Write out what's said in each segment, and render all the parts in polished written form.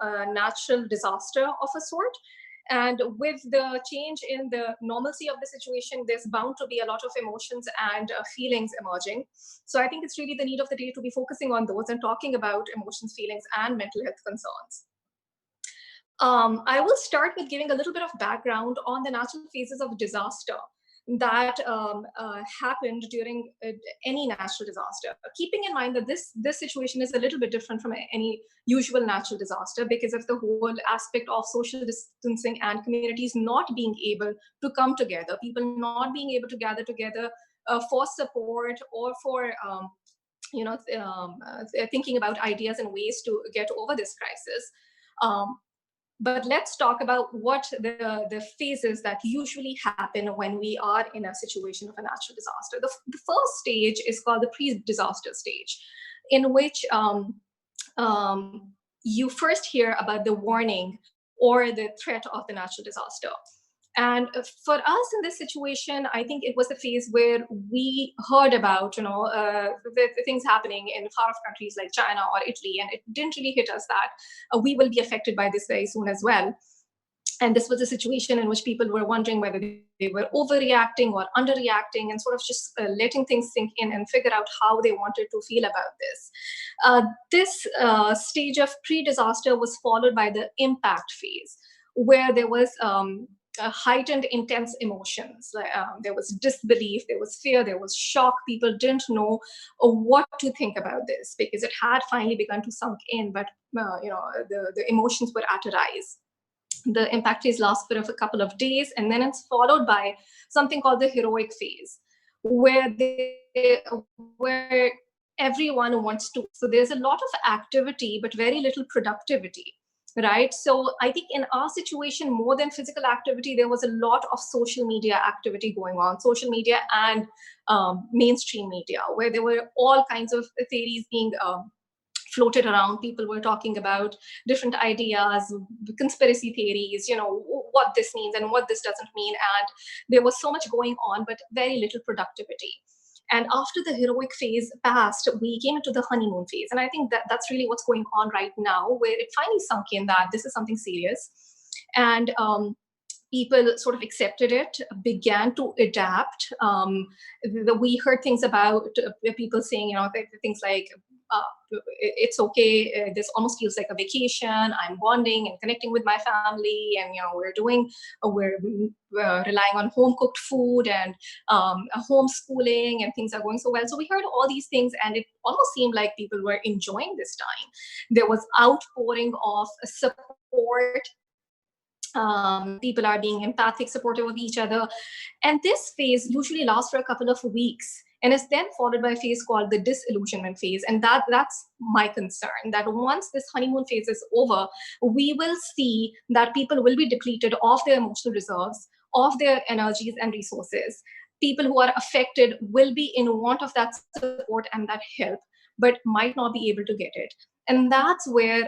a natural disaster of a sort. And with the change in the normalcy of the situation, there's bound to be a lot of emotions and feelings emerging. So I think it's really the need of the day to be focusing on those and talking about emotions, feelings, and mental health concerns. I will start with giving a little bit of background on the natural phases of disaster that happened during any natural disaster. Keeping in mind that this situation is a little bit different from any usual natural disaster because of the whole aspect of social distancing and communities not being able to come together, people not being able to gather together for support or for thinking about ideas and ways to get over this crisis. But let's talk about what the phases that usually happen when we are in a situation of a natural disaster. The first stage is called the pre-disaster stage, in which you first hear about the warning or the threat of the natural disaster. And for us in this situation, I think it was a phase where we heard about, the things happening in far-off countries like China or Italy, and it didn't really hit us that we will be affected by this very soon as well. And this was a situation in which people were wondering whether they were overreacting or underreacting, and sort of just letting things sink in and figure out how they wanted to feel about this. This stage of pre-disaster was followed by the impact phase, where there was heightened intense emotions. There was disbelief, there was fear, there was shock. People didn't know what to think about this because it had finally begun to sink in, but the emotions were at a rise. The impact phase lasts for a couple of days, and then it's followed by something called the heroic phase, where everyone wants to. So there's a lot of activity, but very little productivity. Right. So I think in our situation, more than physical activity, there was a lot of social media activity going on, social media and mainstream media, where there were all kinds of theories being floated around. People were talking about different ideas, conspiracy theories, what this means and what this doesn't mean. And there was so much going on, but very little productivity. And after the heroic phase passed, we came into the honeymoon phase. And I think that that's really what's going on right now, where it finally sunk in that this is something serious. And people sort of accepted it, began to adapt. We heard things about people saying, things like, it's okay, this almost feels like a vacation, I'm bonding and connecting with my family, and we're relying on home cooked food and homeschooling, and things are going so well. So we heard all these things, and it almost seemed like people were enjoying this time. There was outpouring of support. People are being empathic, supportive of each other. And this phase usually lasts for a couple of weeks, and is then followed by a phase called the disillusionment phase. And that's my concern, that once this honeymoon phase is over, we will see that people will be depleted of their emotional reserves, of their energies and resources. People who are affected will be in want of that support and that help, but might not be able to get it. And that's where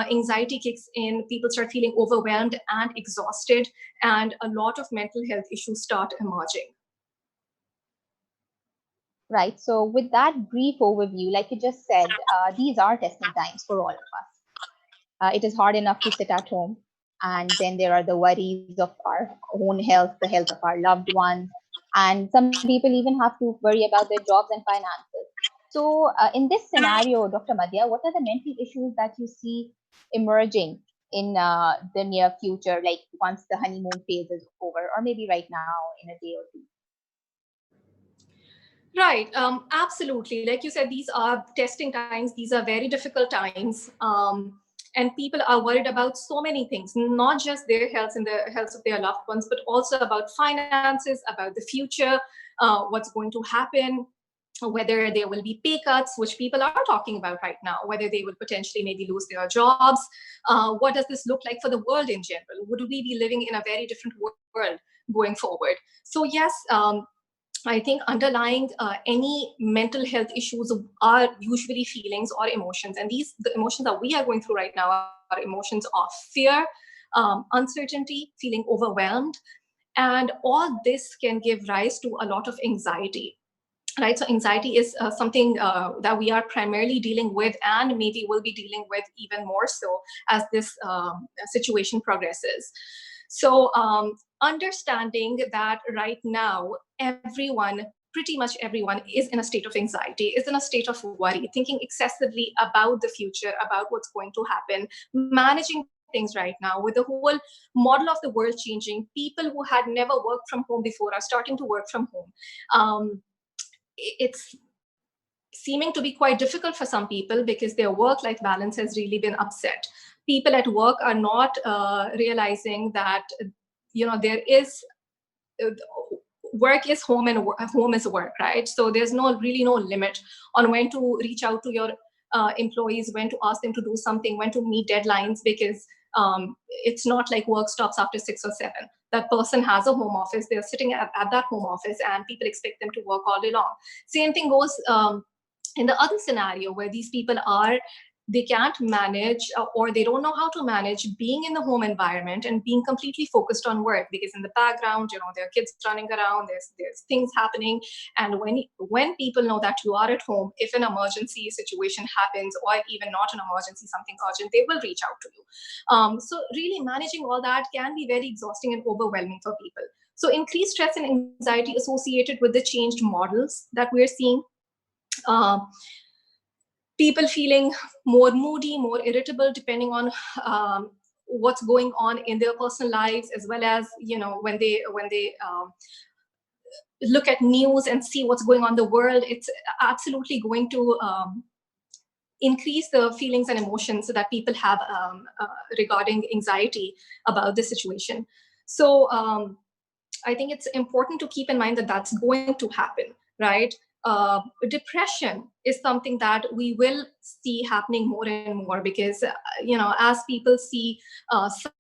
anxiety kicks in, people start feeling overwhelmed and exhausted, and a lot of mental health issues start emerging. Right. So with that brief overview, like you just said, these are testing times for all of us. It is hard enough to sit at home, and then there are the worries of our own health, the health of our loved ones, and some people even have to worry about their jobs and finances. So in this scenario, Dr. Madhya, what are the mental issues that you see emerging in the near future, like once the honeymoon phase is over, or maybe right now in a day or two? Right, absolutely. Like you said, these are testing times. These are very difficult times. And people are worried about so many things, not just their health and the health of their loved ones, but also about finances, about the future, what's going to happen, whether there will be pay cuts, which people are talking about right now, whether they will potentially maybe lose their jobs. What does this look like for the world in general? Would we be living in a very different world going forward? So yes, I think underlying any mental health issues are usually feelings or emotions. And the emotions that we are going through right now are emotions of fear, uncertainty, feeling overwhelmed. And all this can give rise to a lot of anxiety. right? So anxiety is something that we are primarily dealing with, and maybe will be dealing with even more so as this situation progresses. So understanding that right now, everyone, pretty much everyone, is in a state of anxiety, is in a state of worry, thinking excessively about the future, about what's going to happen, managing things right now with the whole model of the world changing. People who had never worked from home before are starting to work from home. It's seeming to be quite difficult for some people because their work-life balance has really been upset. People at work are not realizing that, there is uh, work is home and home is work, right? So there's really no limit on when to reach out to your employees, when to ask them to do something, when to meet deadlines, because it's not like work stops after 6 or 7. That person has a home office, they're sitting at that home office, and people expect them to work all day long. Same thing goes in the other scenario where these people are, they can't manage, or they don't know how to manage being in the home environment and being completely focused on work, because in the background, there are kids running around, there's things happening. And when people know that you are at home, if an emergency situation happens, or even not an emergency, something urgent, they will reach out to you. So really managing all that can be very exhausting and overwhelming for people. So increased stress and anxiety associated with the changed models that we're seeing. uh, People feeling more moody, more irritable, depending on what's going on in their personal lives, as well as when they look at news and see what's going on in the world. It's absolutely going to increase the feelings and emotions that people have regarding anxiety about this situation. So I think it's important to keep in mind that that's going to happen, right? Depression is something that we will see happening more and more, because as people see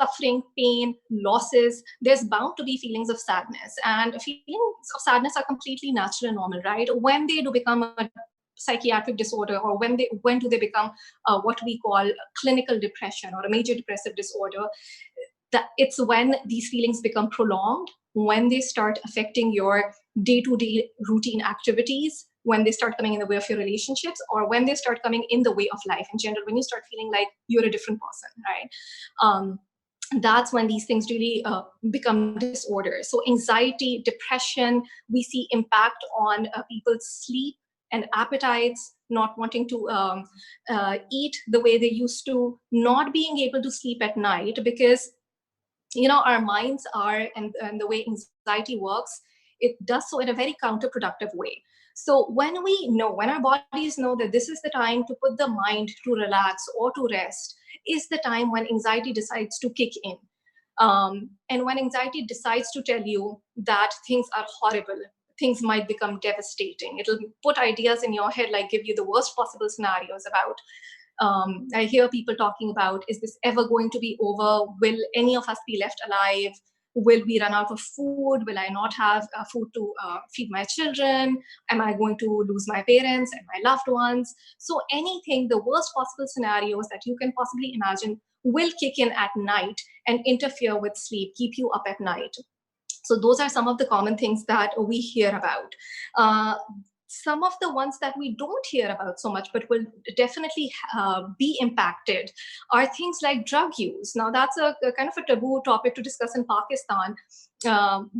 suffering, pain, losses, there's bound to be feelings of sadness, and feelings of sadness are completely natural and normal, right? When they do become a psychiatric disorder, or when do they become what we call clinical depression or a major depressive disorder, that it's when these feelings become prolonged, when they start affecting your day-to-day routine activities, when they start coming in the way of your relationships, or when they start coming in the way of life in general, when you start feeling like you're a different person, right? That's when these things really become disorders. So anxiety, depression, we see impact on people's sleep and appetites, not wanting to eat the way they used to, not being able to sleep at night, because our minds are, and the way anxiety works, it does so in a very counterproductive way. So when our bodies know that this is the time to put the mind to relax or to rest, is the time when anxiety decides to kick in. And when anxiety decides to tell you that things are horrible, things might become devastating, it'll put ideas in your head, like give you the worst possible scenarios about, I hear people talking about, is this ever going to be over? Will any of us be left alive? Will we run out of food? Will I not have food to feed my children? Am I going to lose my parents and my loved ones? So anything, the worst possible scenarios that you can possibly imagine will kick in at night and interfere with sleep, keep you up at night. So those are some of the common things that we hear about. Some of the ones that we don't hear about so much, but will definitely be impacted, are things like drug use. Now, that's a kind of a taboo topic to discuss in Pakistan. Um,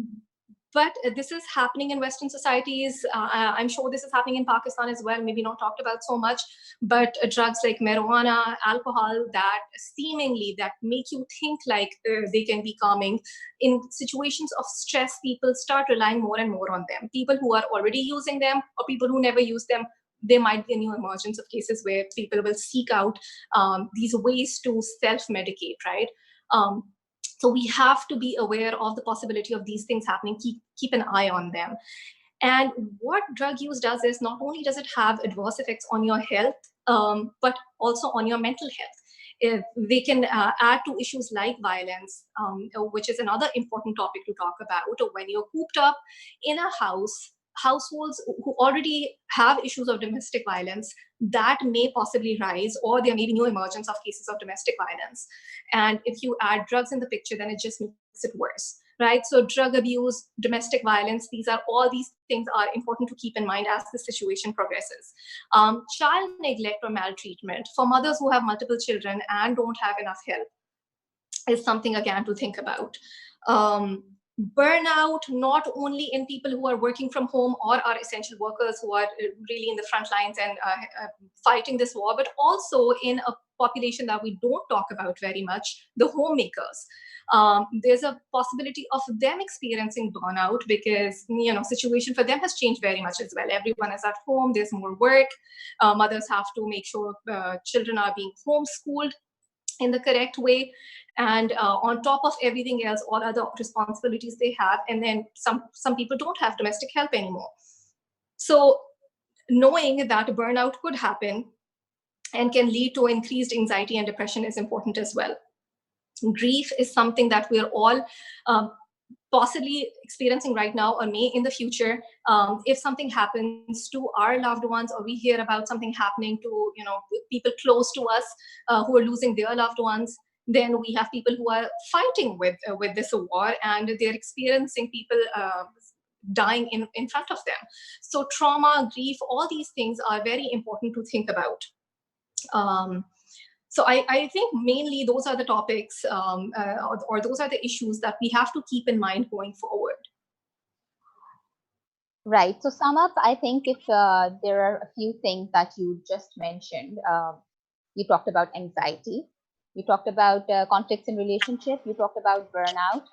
but this is happening in Western societies. I'm sure this is happening in Pakistan as well, maybe not talked about so much. But drugs like marijuana, alcohol, that seemingly that make you think like they can be calming. In situations of stress, people start relying more and more on them. People who are already using them, or people who never use them, there might be a new emergence of cases where people will seek out these ways to self-medicate, right? So we have to be aware of the possibility of these things happening, keep an eye on them. And what drug use does is, not only does it have adverse effects on your health, but also on your mental health. They can add to issues like violence, which is another important topic to talk about. When you're cooped up in a households who already have issues of domestic violence, that may possibly rise, or there may be new emergence of cases of domestic violence. And if you add drugs in the picture, then it just makes it worse. right? So drug abuse, domestic violence, these things are important to keep in mind as the situation progresses. Child neglect or maltreatment for mothers who have multiple children and don't have enough help is something again to think about. Burnout, not only in people who are working from home or are essential workers who are really in the front lines and fighting this war, but also in a population that we don't talk about very much, the homemakers. There's a possibility of them experiencing burnout because situation for them has changed very much as well. Everyone is at home, there's more work, mothers have to make sure children are being homeschooled in the correct way, and on top of everything else, all other responsibilities they have, and then some people don't have domestic help anymore. So knowing that burnout could happen and can lead to increased anxiety and depression is important as well. Grief is something that we're all possibly experiencing right now or may in the future. If something happens to our loved ones, or we hear about something happening to people close to us who are losing their loved ones, then we have people who are fighting with this war, and they're experiencing people dying in front of them. So trauma, grief, all these things are very important to think about. So I think mainly those are the topics or those are the issues that we have to keep in mind going forward. Right. So sum up, I think if there are a few things that you just mentioned, you talked about anxiety, you talked about conflicts in relationship, you talked about burnout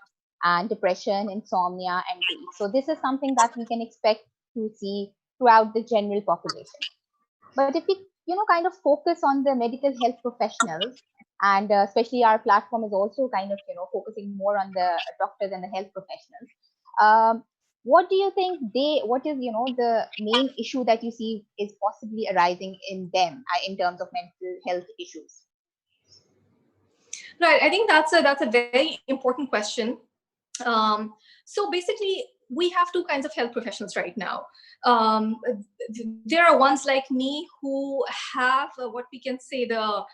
and depression, insomnia, and grief. So this is something that we can expect to see throughout the general population. But if we, kind of focus on the medical health professionals, and especially our platform is also kind of, focusing more on the doctors and the health professionals. What do you think what is, the main issue that you see is possibly arising in them in terms of mental health issues? Right. I think that's a very important question. So basically, we have two kinds of health professionals right now. There are ones like me who have what we can say the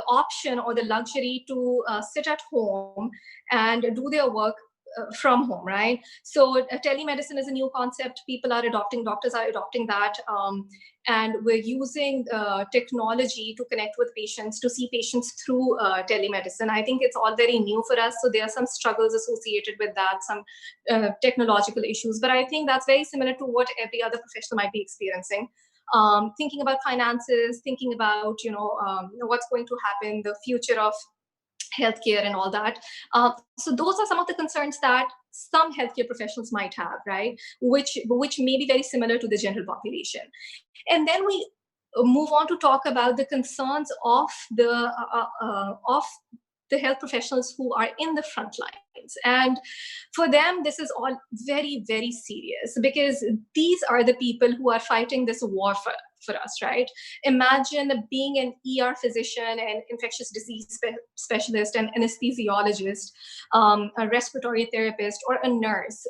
option or the luxury to sit at home and do their work from home, right? So telemedicine is a new concept. Doctors are adopting that. And we're using technology to connect with patients, to see patients through telemedicine. I think it's all very new for us. So there are some struggles associated with that, some technological issues. But I think that's very similar to what every other professional might be experiencing. Thinking about finances, thinking about, what's going to happen, the future of healthcare and all that. So those are some of the concerns that some healthcare professionals might have, right? Which may be very similar to the general population. And then we move on to talk about the concerns of the health professionals who are in the front lines. And for them, this is all very, very serious, because these are the people who are fighting this war for us, right? Imagine being an ER physician, an infectious disease specialist, an anesthesiologist, a respiratory therapist, or a nurse.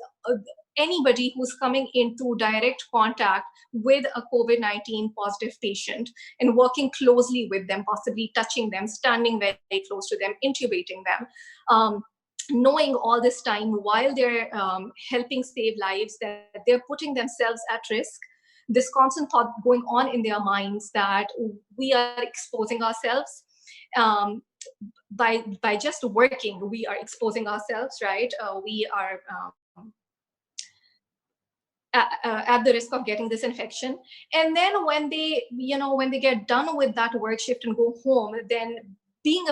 Anybody who's coming into direct contact with a COVID-19 positive patient and working closely with them, possibly touching them, standing very, very close to them, intubating them. Knowing all this time while they're helping save lives, that they're putting themselves at risk, this constant thought going on in their minds that we are exposing ourselves. By just working, we are exposing ourselves, right? We are at the risk of getting this infection. And then when they get done with that work shift and go home, then being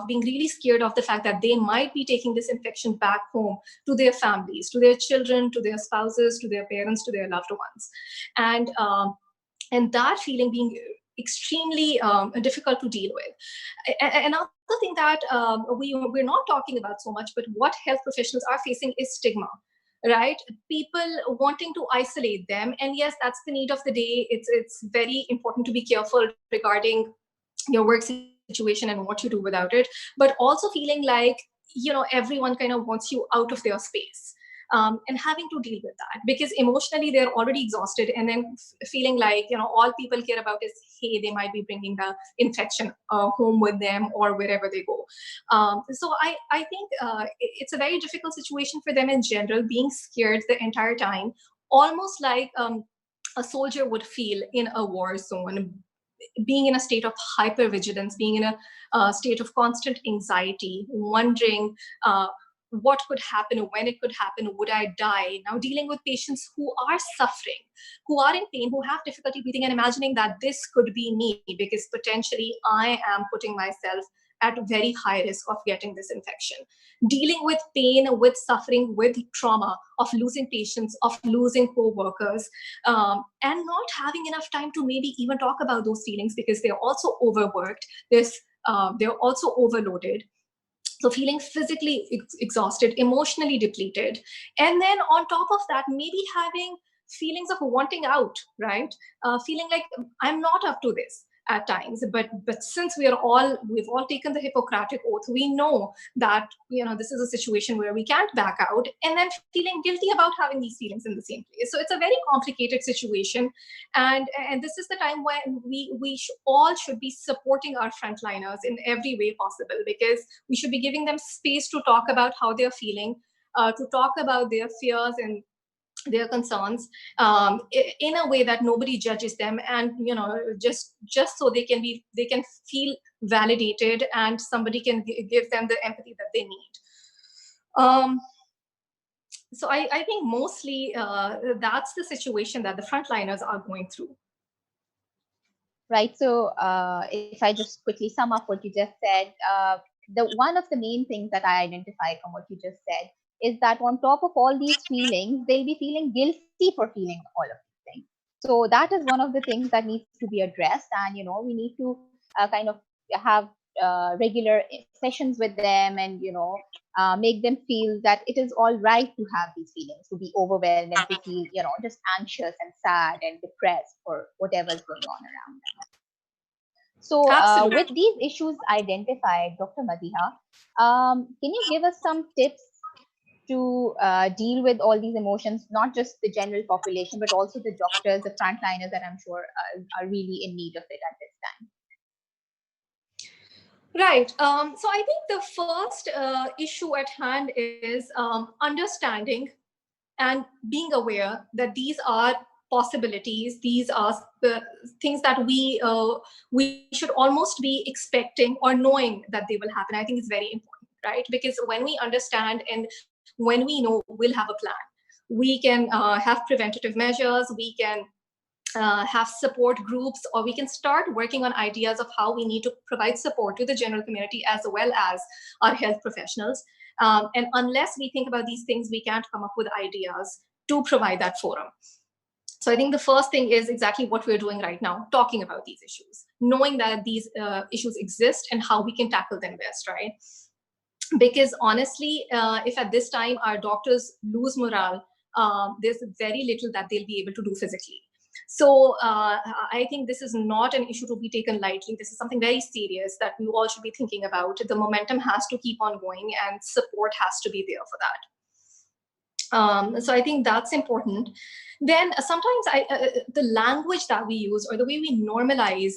really scared of the fact that they might be taking this infection back home to their families, to their children, to their spouses, to their parents, to their loved ones. And that feeling being extremely difficult to deal with. Another thing that we're not talking about so much, but what health professionals are facing is stigma, right? People wanting to isolate them. And yes, that's the need of the day. It's very important to be careful regarding your work situation and what you do without it, but also feeling like, everyone kind of wants you out of their space. and having to deal with that because emotionally they're already exhausted, and then feeling like, all people care about is, hey, they might be bringing the infection home with them or wherever they go. So I think it's a very difficult situation for them in general, being scared the entire time, almost like a soldier would feel in a war zone, being in a state of hypervigilance, being in a state of constant anxiety, wondering what could happen, when it could happen, would I die? Now dealing with patients who are suffering, who are in pain, who have difficulty breathing, and imagining that this could be me because potentially I am putting myself at very high risk of getting this infection. Dealing with pain, with suffering, with trauma of losing patients, of losing co-workers, and not having enough time to maybe even talk about those feelings because they're also overworked. They're also overloaded. So feeling physically exhausted, emotionally depleted. And then on top of that, maybe having feelings of wanting out, right? Feeling like I'm not up to this at times, but since we've all taken the Hippocratic oath, we know that this is a situation where we can't back out, and then feeling guilty about having these feelings in the same place. So it's a very complicated situation, and this is the time when we all should be supporting our frontliners in every way possible, because we should be giving them space to talk about how they're feeling, to talk about their fears and their concerns, in a way that nobody judges them, and just so they can feel validated, and somebody can give them the empathy that they need. So I think mostly that's the situation that the frontliners are going through. Right. So if I just quickly sum up what you just said, the one of the main things that I identified from what you just said is that on top of all these feelings, they'll be feeling guilty for feeling all of these things. So that is one of the things that needs to be addressed, and we need to kind of have regular sessions with them, and make them feel that it is all right to have these feelings, to be overwhelmed and to feel just anxious and sad and depressed for whatever's going on around them. So with these issues identified, Dr. Madiha, can you give us some tips to deal with all these emotions, not just the general population, but also the doctors, the frontliners that I'm sure are really in need of it at this time? Right. So I think the first issue at hand is understanding and being aware that these are possibilities. These are the things that we should almost be expecting or knowing that they will happen. I think it's very important, right? Because when we understand and when we know, we'll have a plan. We can have preventative measures. We can have support groups, or we can start working on ideas of how we need to provide support to the general community as well as our health professionals. And unless we think about these things, we can't come up with ideas to provide that forum. So I think the first thing is exactly what we're doing right now, talking about these issues, knowing that these issues exist and how we can tackle them best, right? Because honestly, if at this time our doctors lose morale, there's very little that they'll be able to do physically. So I think this is not an issue to be taken lightly. This is something very serious that we all should be thinking about. The momentum has to keep on going, and support has to be there for that. So I think that's important. Then sometimes the language that we use, or the way we normalize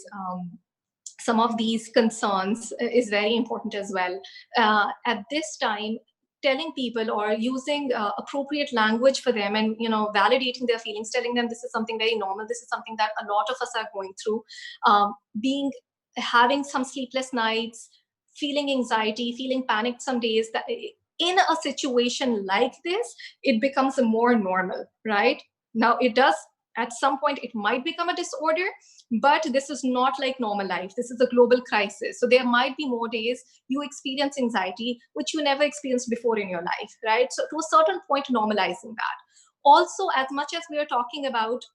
some of these concerns, is very important as well. At this time, telling people or using appropriate language for them, and validating their feelings, telling them this is something very normal, this is something that a lot of us are going through, having some sleepless nights, feeling anxiety, feeling panicked some days, that in a situation like this, it becomes more normal, right? Now it does, at some point it might become a disorder, but this is not like normal life. This is a global crisis. So there might be more days you experience anxiety, which you never experienced before in your life, right? So to a certain point, normalizing that. Also, as much as we are talking about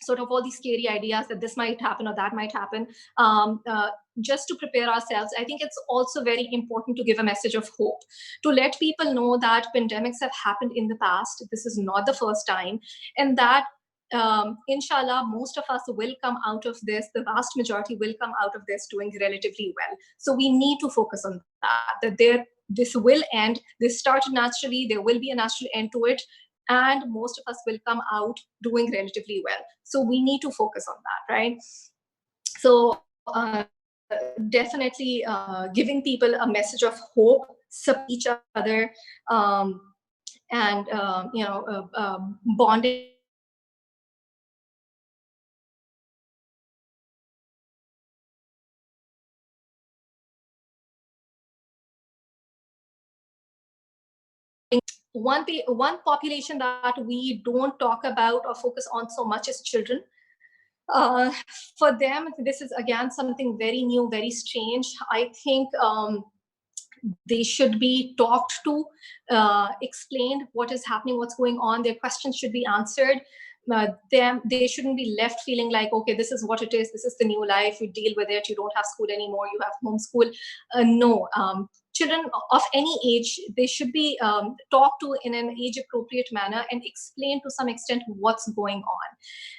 sort of all these scary ideas that this might happen or that might happen, just to prepare ourselves, I think it's also very important to give a message of hope, to let people know that pandemics have happened in the past. This is not the first time, and that inshallah, most of us will come out of this, the vast majority will come out of this doing relatively well. So we need to focus on that there this will end. This started naturally. There will be a natural end to it. And most of us will come out doing relatively well. So we need to focus on that, right? So definitely giving people a message of hope, support each other, um, and bonding together is very important. One population that we don't talk about or focus on so much is children. Uh, for them, this is again something very new, very strange. I think they should be talked to, explained what is happening, what's going on. Their questions should be answered. They shouldn't be left feeling like, okay, this is what it is. This is the new life. You deal with it. You don't have school anymore. You have homeschool. No. Children of any age, they should be talked to in an age-appropriate manner and explained to some extent what's going on.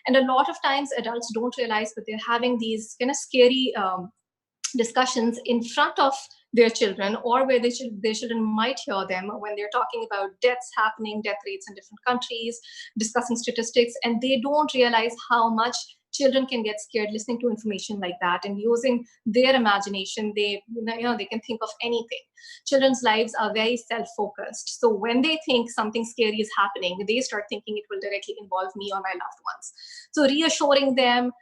And a lot of times adults don't realize that they're having these kind of scary discussions in front of their children, or where their children might hear them when they're talking about deaths happening, death rates in different countries, discussing statistics, and they don't realize how much children can get scared listening to information like that. And using their imagination, they can think of anything. Children's lives are very self-focused, so when they think something scary is happening, they start thinking it will directly involve me or my loved ones. So reassuring them,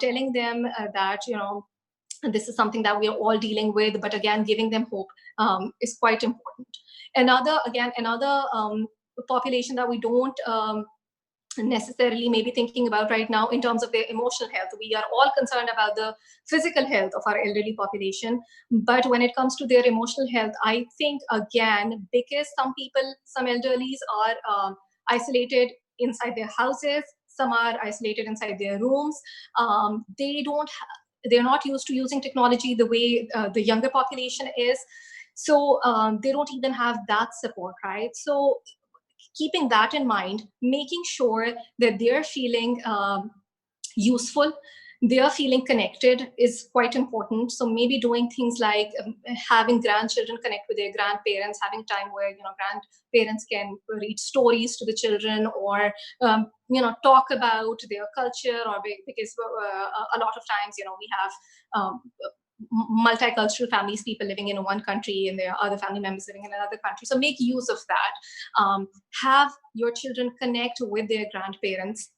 telling them that this is something that we are all dealing with, but again, giving them hope is quite important. Another population that we don't necessarily maybe thinking about right now in terms of their emotional health. We are all concerned about the physical health of our elderly population, but when it comes to their emotional health, I think again, because some elderlies are isolated inside their houses, some are isolated inside their rooms. They're not used to using technology the way the younger population is. So they don't even have that support, right? So keeping that in mind, making sure that they're feeling useful, they're feeling connected is quite important. So maybe doing things like having grandchildren connect with their grandparents, having time where grandparents can read stories to the children, or talk about their culture, or because a lot of times we have multicultural families, people living in one country and there are other family members living in another country. So make use of that. Have your children connect with their grandparents,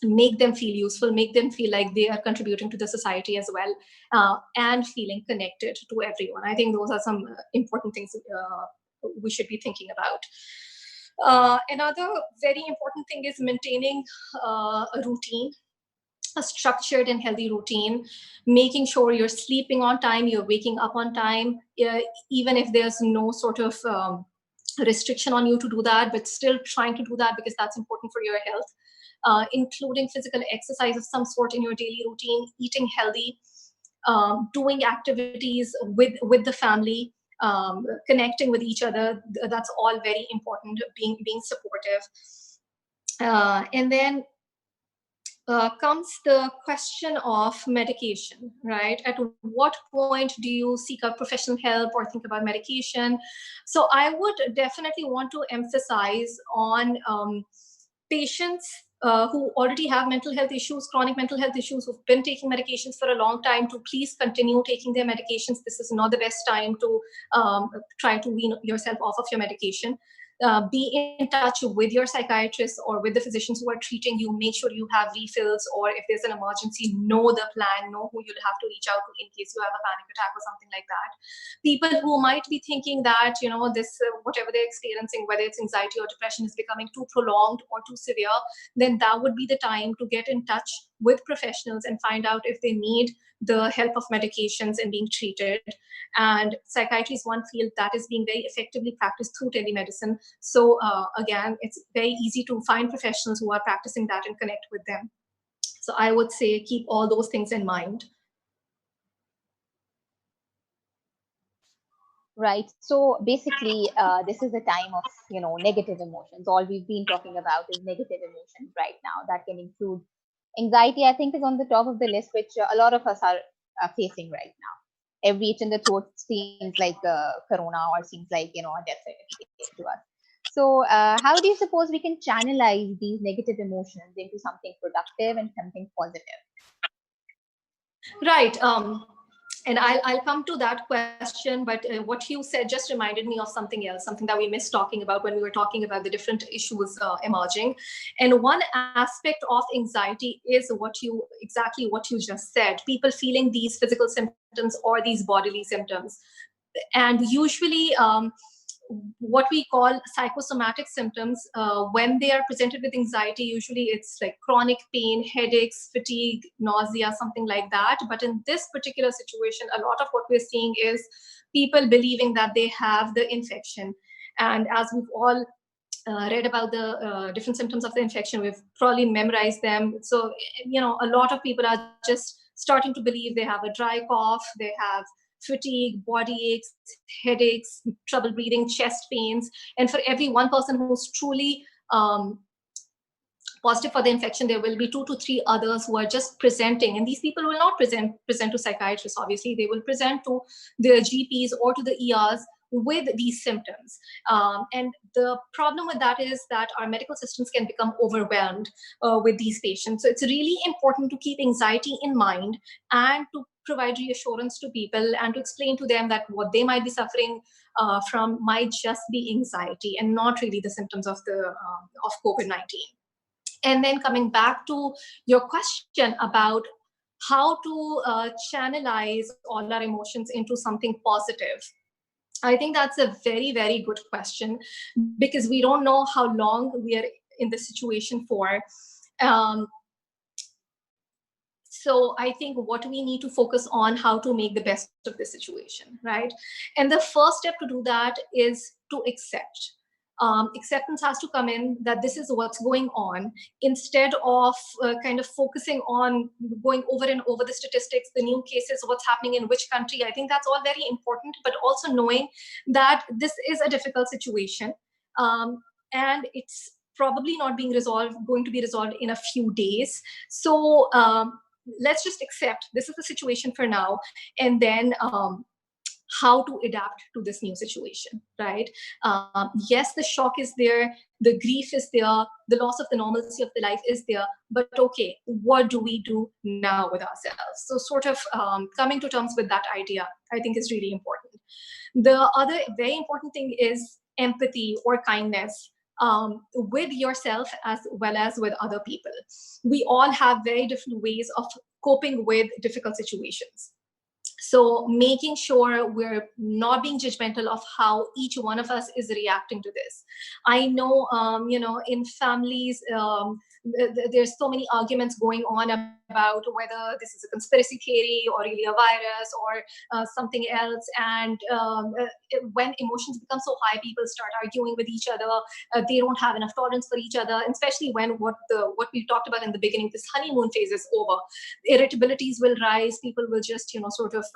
make them feel useful, make them feel like they are contributing to the society as well, and feeling connected to everyone. I think those are some important things we should be thinking about. Another very important thing is maintaining a routine, a structured and healthy routine, making sure you're sleeping on time, you're waking up on time, even if there's no sort of restriction on you to do that, but still trying to do that because that's important for your health. Including physical exercise of some sort in your daily routine, eating healthy, doing activities with the family, connecting with each other. That's all very important. Being supportive, and then comes the question of medication, right? At what point do you seek out professional help or think about medication? So I would definitely want to emphasize on patients who already have mental health issues, chronic mental health issues, who've been taking medications for a long time, to please continue taking their medications. This is not the best time to try to wean yourself off of your medication. Be in touch with your psychiatrist or with the physicians who are treating you. Make sure you have refills, or if there's an emergency, know the plan, know who you'll have to reach out to in case you have a panic attack or something like that. People who might be thinking that this whatever they're experiencing, whether it's anxiety or depression, is becoming too prolonged or too severe, then that would be the time to get in touch with professionals and find out if they need the help of medications and being treated. And psychiatry is one field that is being very effectively practiced through telemedicine. So again, it's very easy to find professionals who are practicing that and connect with them. So I would say keep all those things in mind. Right. So basically, this is a time of, negative emotions. All we've been talking about is negative emotions right now. That can include anxiety, I think, is on the top of the list, which a lot of us are facing right now. every itch in the throat seems like corona, or seems like, a death certificate to us. So how do you suppose we can channelize these negative emotions into something productive and something positive? Right. And I'll come to that question, but what you said just reminded me of something else, something that we missed talking about when we were talking about the different issues emerging. And one aspect of anxiety is exactly what you just said, people feeling these physical symptoms or these bodily symptoms. And usually, what we call psychosomatic symptoms, when they are presented with anxiety, usually it's like chronic pain, headaches, fatigue, nausea, something like that. But in this particular situation, a lot of what we're seeing is people believing that they have the infection. And as we've all read about the different symptoms of the infection, we've probably memorized them. So, a lot of people are just starting to believe they have a dry cough, they have fatigue, body aches, headaches, trouble breathing, chest pains. And for every one person who's truly positive for the infection, there will be 2 to 3 others who are just presenting. And these people will not present to psychiatrists, obviously. They will present to their GPs or to the ERs with these symptoms. And the problem with that is that our medical systems can become overwhelmed with these patients. So it's really important to keep anxiety in mind and to provide reassurance to people and to explain to them that what they might be suffering from might just be anxiety and not really the symptoms of COVID-19. And then coming back to your question about how to channelize all our emotions into something positive, I think that's a very, very good question, because we don't know how long we are in this situation for. Um, so I think what we need to focus on how to make the best of the situation, right? And the first step to do that is to accept. Acceptance has to come in that this is what's going on, instead of kind of focusing on going over and over the statistics, the new cases, what's happening in which country. I think that's all very important, but also knowing that this is a difficult situation, and it's probably not going to be resolved in a few days. So let's just accept this is the situation for now, and then how to adapt to this new situation, right? Yes, the shock is there, the grief is there, the loss of the normalcy of the life is there, but okay, what do we do now with ourselves? So sort of coming to terms with that idea, I think, is really important. The other very important thing is empathy or kindness, with yourself as well as with other people. We all have very different ways of coping with difficult situations. So making sure we're not being judgmental of how each one of us is reacting to this. I know, in families, there's so many arguments going on about whether this is a conspiracy theory or really a virus or something else. And when emotions become so high, people start arguing with each other. They don't have enough tolerance for each other, and especially when what we talked about in the beginning, this honeymoon phase is over. Irritabilities will rise. People will just, sort of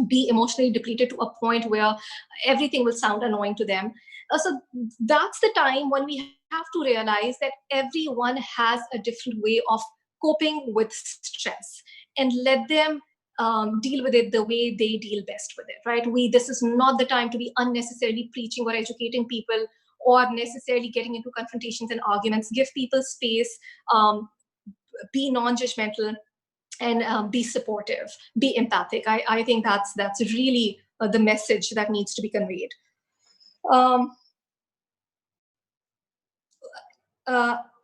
be emotionally depleted to a point where everything will sound annoying to them. So that's the time when we have to realize that everyone has a different way of coping with stress, and let them deal with it the way they deal best with it, right? This is not the time to be unnecessarily preaching or educating people, or necessarily getting into confrontations and arguments. Give people space, be non-judgmental, and be supportive, be empathic. I think that's really the message that needs to be conveyed. Um,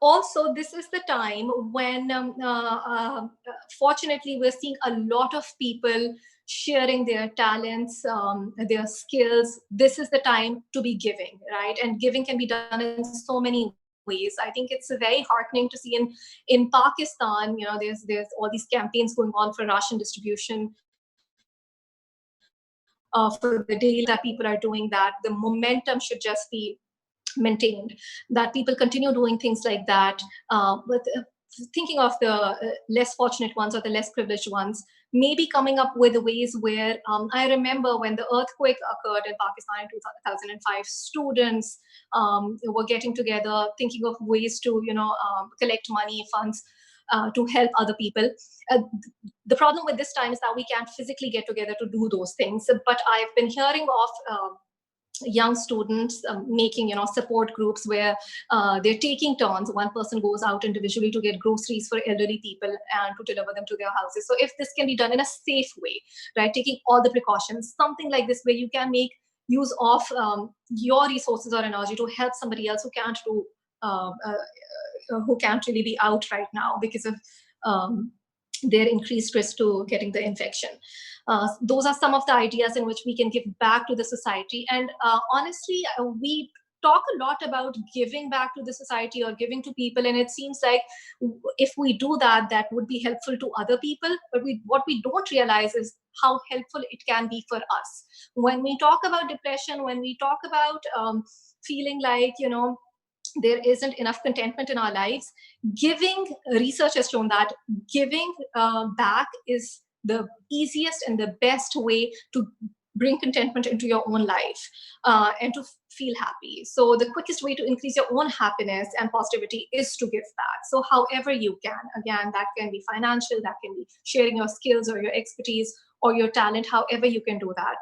Also, this is the time when, fortunately, we're seeing a lot of people sharing their talents, their skills. This is the time to be giving, right? And giving can be done in so many ways. I think it's very heartening to see in Pakistan, there's all these campaigns going on for ration distribution, for the daily life that people are doing, that the momentum should just be maintained, that people continue doing things like that, with thinking of the less fortunate ones or the less privileged ones, maybe coming up with ways where, I remember when the earthquake occurred in Pakistan in 2005, students were getting together, thinking of ways to, collect money, funds. to help other people. The problem with this time is that we can't physically get together to do those things. But I've been hearing of young students making support groups where they're taking turns. One person goes out individually to get groceries for elderly people and to deliver them to their houses. So if this can be done in a safe way, right, taking all the precautions, something like this where you can make use of your resources or energy to help somebody else who can't really be out right now because of their increased risk to getting the infection. Those are some of the ideas in which we can give back to the society. And honestly, we talk a lot about giving back to the society or giving to people, and it seems like if we do that, that would be helpful to other people. But what we don't realize is how helpful it can be for us. When we talk about depression, when we talk about feeling like, there isn't enough contentment in our lives, giving, research has shown that giving back is the easiest and the best way to bring contentment into your own life and to feel happy. So the quickest way to increase your own happiness and positivity is to give back. So however you can, again, that can be financial, that can be sharing your skills or your expertise or your talent, however you can do that.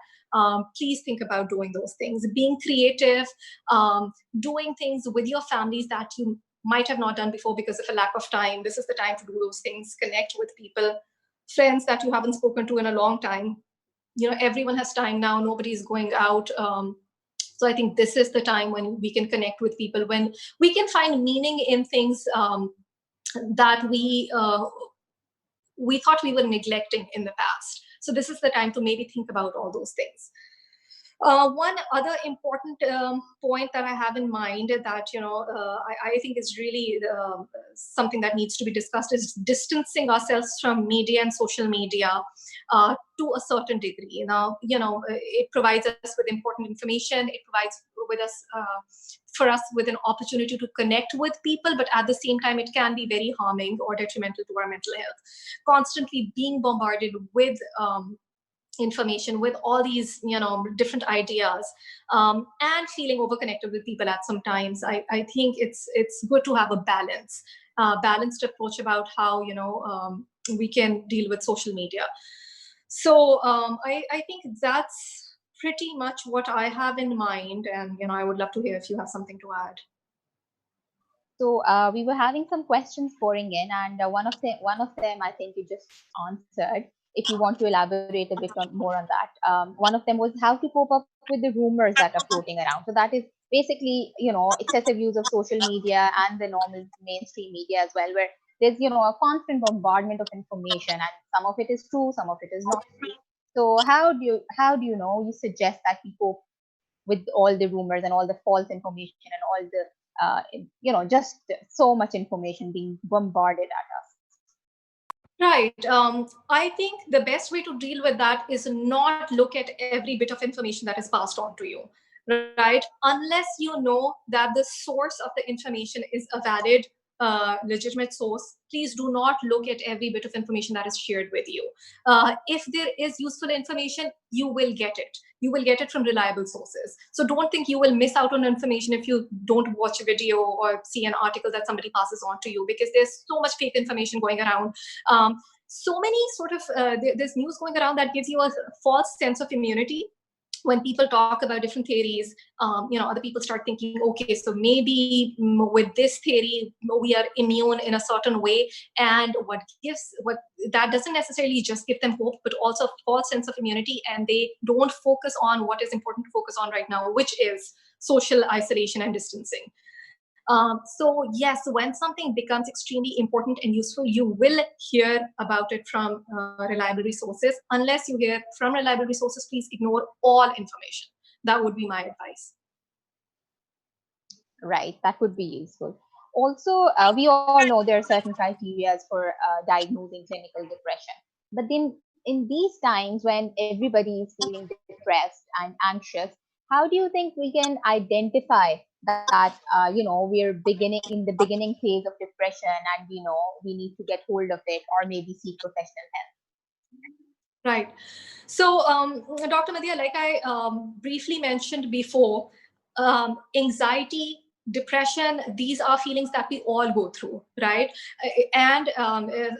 Please think about doing those things, being creative, doing things with your families that you might have not done before because of a lack of time. This is the time to do those things, connect with people, friends that you haven't spoken to in a long time. Everyone has time now, nobody's going out. So I think this is the time when we can connect with people, when we can find meaning in things that we thought we were neglecting in the past. So this is the time to maybe think about all those things. One other important point that I have in mind that I think is really something that needs to be discussed is distancing ourselves from media and social media to a certain degree. Now, it provides us with important information. It provides for us with an opportunity to connect with people, but at the same time, it can be very harming or detrimental to our mental health. Constantly being bombarded with information, with all these different ideas, and feeling overconnected with people at some times, I think it's good to have a balanced approach about how we can deal with social media. So I think that's pretty much what I have in mind, and I would love to hear if you have something to add. So we were having some questions pouring in, and one of them I think you just answered. If you want to elaborate a bit more on that, one of them was how to cope up with the rumors that are floating around. So that is basically excessive use of social media and the normal mainstream media as well, where there's a constant bombardment of information, and some of it is true, some of it is not true. So how do you suggest that we cope with all the rumors and all the false information and all the just so much information being bombarded at us? Right. I think the best way to deal with that is not look at every bit of information that is passed on to you, right? Unless you know that the source of the information is a valid, legitimate source, please do not look at every bit of information that is shared with you. If there is useful information, you will get it. You will get it from reliable sources. So don't think you will miss out on information if you don't watch a video or see an article that somebody passes on to you, because there's so much fake information going around. So many sort of, there's news going around that gives you a false sense of immunity. When people talk about different theories, other people start thinking, okay, so maybe with this theory, we are immune in a certain way. And what that doesn't necessarily just give them hope, but also a false sense of immunity. And they don't focus on what is important to focus on right now, which is social isolation and distancing. So yes, when something becomes extremely important and useful, you will hear about it from reliable resources. Unless you hear from reliable resources, please ignore all information. That would be my advice. Right, that would be useful. Also, we all know there are certain criteria for diagnosing clinical depression. But then in these times when everybody is feeling depressed and anxious, how do you think we can identify that we're beginning in the beginning phase of depression, and we need to get hold of it or maybe seek professional help? Right. So, Dr. Madhya, like I briefly mentioned before, anxiety depression, these are feelings that we all go through, right? And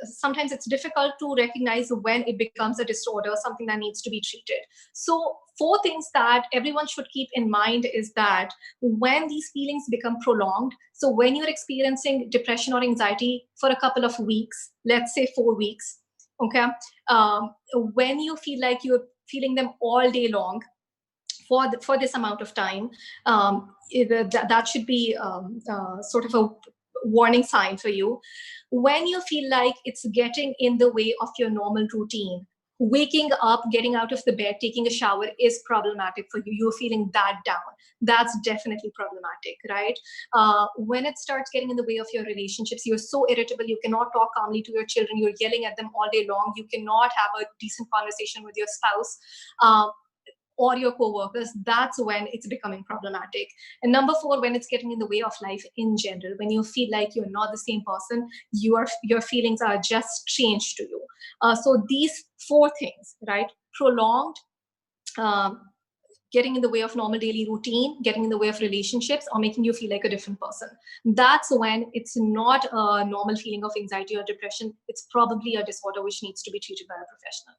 sometimes it's difficult to recognize when it becomes a disorder, something that needs to be treated. So 4 things that everyone should keep in mind is that when these feelings become prolonged, so when you're experiencing depression or anxiety for a couple of weeks, let's say 4 weeks, okay, when you feel like you're feeling them all day long for this amount of time, that should be sort of a warning sign for you. When you feel like it's getting in the way of your normal routine, waking up, getting out of the bed, taking a shower is problematic for you. You're feeling that down. That's definitely problematic, right? When it starts getting in the way of your relationships, you're so irritable, you cannot talk calmly to your children, you're yelling at them all day long, you cannot have a decent conversation with your spouse. Or your coworkers, that's when it's becoming problematic. And number 4, when it's getting in the way of life in general, when you feel like you're not the same person, your feelings are just strange to you. So these 4 things, right? Prolonged, um, getting in the way of normal daily routine, getting in the way of relationships, or making you feel like a different person. That's when it's not a normal feeling of anxiety or depression. It's probably a disorder which needs to be treated by a professional.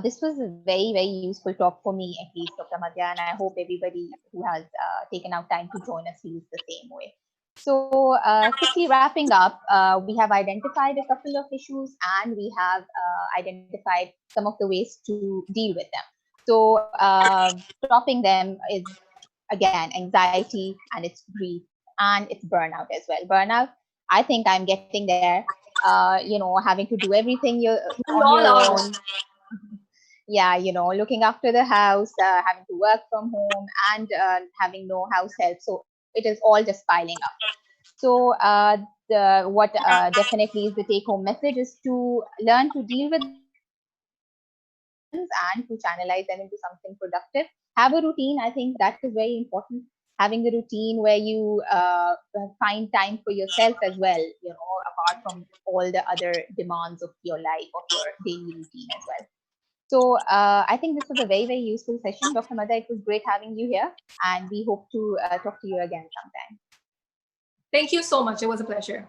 This was a very, very useful talk for me, at least, Dr. Madhya, and I hope everybody who has taken out time to join us feels the same way. So, quickly wrapping up, we have identified a couple of issues and we have identified some of the ways to deal with them. So, topping them is, again, anxiety and it's grief and it's burnout as well. Burnout, I think I'm getting there. Having to do everything We on all your are. own. Yeah, looking after the house, having to work from home, and having no house help. So it is all just piling up. So what definitely is the take-home message is to learn to deal with these emotions and to channelize them into something productive. Have a routine. I think that is very important. Having a routine where you find time for yourself as well, apart from all the other demands of your life, of your daily routine as well. So I think this was a very, very useful session. Dr. Madha, it was great having you here, and we hope to talk to you again sometime. Thank you so much. It was a pleasure.